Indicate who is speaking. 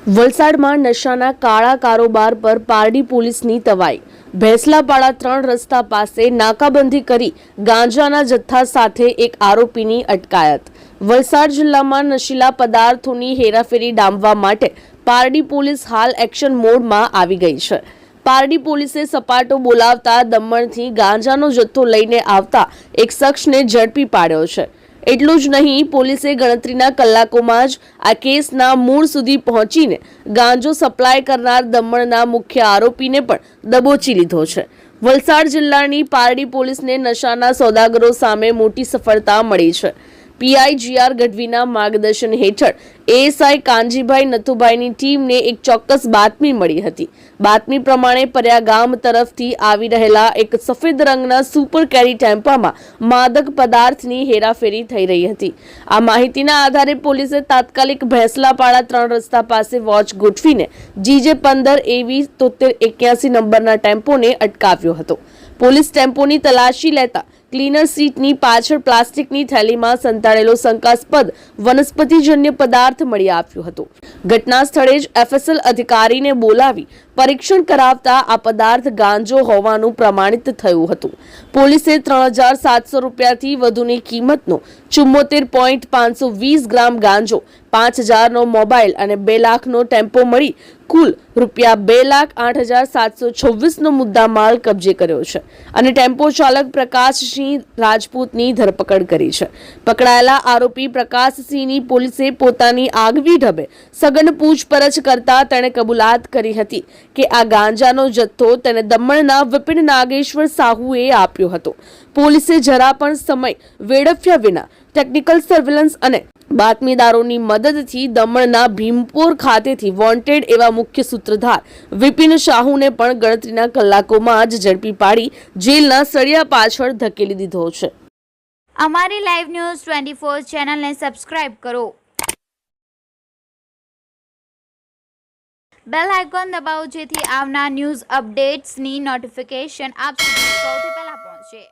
Speaker 1: વલસાડમાં નશાના કાળા કારોબાર પર પારડી પોલીસની તવાઈ। ભેંસલાપાડા 3 રસ્તા પાસે નાકાબંધી કરી ગાંજાના જથ્થા સાથે એક આરોપીની અટકાયત। વલસાડ જિલ્લામાં નશીલા પદાર્થોની હેરાફેરી ડામવા માટે પારડી પોલીસ હાલ એક્શન મોડમાં આવી ગઈ છે। પારડી પોલીસે સપાટો બોલાવતા દમણથી ગાંજાનો જથ્થો લઈને આવતા એક શખ્સને ઝડપી પાડ્યો છે। એટલું જ નહીં, પોલીસે ગણતરીના કલાકોમાં જ આ કેસના મૂળ સુધી પહોંચીને ગાંજો સપ્લાય કરનાર દમણના મુખ્ય આરોપીને પણ દબોચી લીધો છે। વલસાડ જિલ્લાની પારડી પોલીસને નશાના સોદાગરો સામે મોટી સફળતા મળી છે। પીઆઈ જીઆર ગઢવીના માર્ગદર્શન હેઠળ એએસઆઈ કાનજીભાઈ નથુભાઈની ટીમને એક ચોક્કસ બાતમી મળી હતી। બાતમી પ્રમાણે પર્યા ગામ તરફથી આવી રહેલા એક સફેદ રંગના સુપર કેરી ટેમ્પામાં માદક પદાર્થની હેરાફેરી થઈ રહી હતી। આ માહિતીના આધારે પોલીસે તાત્કાલિક ભેંસલાપાડા 3 રસ્તા પાસે વોચ ગોઠવીને GJ15 AV 7381 નંબરના ટેમ્પોને અટકાવ્યો હતો। પોલીસ ટેમ્પોની તલાશી લેતા ક્લીનર સીટની પાછળ પ્લાસ્ટિકની થેલીમાં સંતાડેલો શંકાસ્પદ વનસ્પતિજન્ય પદાર્થ મળી આવ્યો હતો। ઘટના સ્થળે જ FSL અધિકારીને બોલાવી પરીક્ષણ કરાવતા આ પદાર્થ ગાંજો હોવાનું પ્રમાણિત થયું હતું। પોલીસે 3700 રૂપિયાથી વધુની કિંમતનો 74.520 ગ્રામ ગાંજો, 5000નો મોબાઈલ અને 2 લાખનો ટેમ્પો મળી કુલ ₹2,08,726નો મુદ્દામાલ કબજે કર્યો છે અને ટેમ્પો ચાલક પ્રકાશસિંહ રાજપૂતની ધરપકડ કરી છે। પકડાયેલા આરોપી પ્રકાશસિંહની પોલીસે પોતાની આગવી ઢબે સઘન પૂછપરછ કરતા તેણે કબૂલાત કરી હતી કે આ ગાંજાનો જથ્થો તેને દમણના વિપિન નાગેશ્વર સાહુએ આપ્યો હતો। પોલીસે જરા પણ સમય વેડફ્યા વિના ટેકનિકલ સર્વેલન્સ અને બાતમીદારોની મદદથી દમણના ભીમપોર ખાતેથી વોન્ટેડ એવા મુખ્ય સૂત્રધાર વિપિન સાહુને પણ ગણતરીના કલાકોમાં જ ઝડપી પાડી જેલના સળિયા પાછળ ધકેલી દીધો છે।
Speaker 2: અમારી લાઈવ ન્યૂઝ 24 ચેનલને સબસ્ક્રાઇબ કરો, બેલ આઇકોન દબાવો જેથી આવનાર ન્યૂઝ અપડેટ્સની નોટિફિકેશન આપ સુધી સૌથી પહેલા પહોંચે।